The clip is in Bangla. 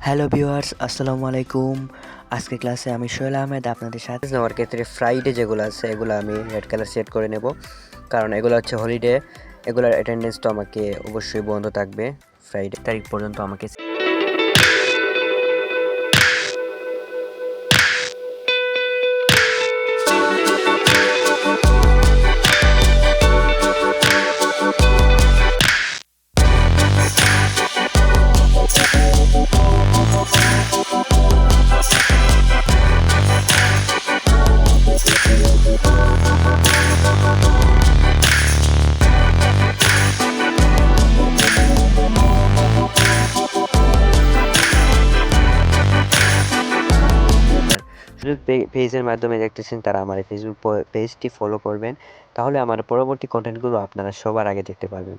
হ্যালো ভিউয়ার্স, আসসালামু আলাইকুম। আজকে ক্লাসে আমি সোহেল আহমেদ আপনাদের সাথে নেওয়ার ক্ষেত্রে ফ্রাইডে যেগুলো আছে এগুলো আমি রেড কালার সেট করে নেব, কারণ এগুলো হচ্ছে হলিডে। এগুলোর অ্যাটেন্ডেন্স তো আমাকে অবশ্যই বন্ধ থাকবে ফ্রাইডে তারিখ পর্যন্ত আমাকে। পেজের মাধ্যমে দেখতেছেন তারা আমার ফেসবুক পেজটি ফলো করবেন, তাহলে আমার পরবর্তী কন্টেন্টগুলো আপনারা সবার আগে দেখতে পারবেন।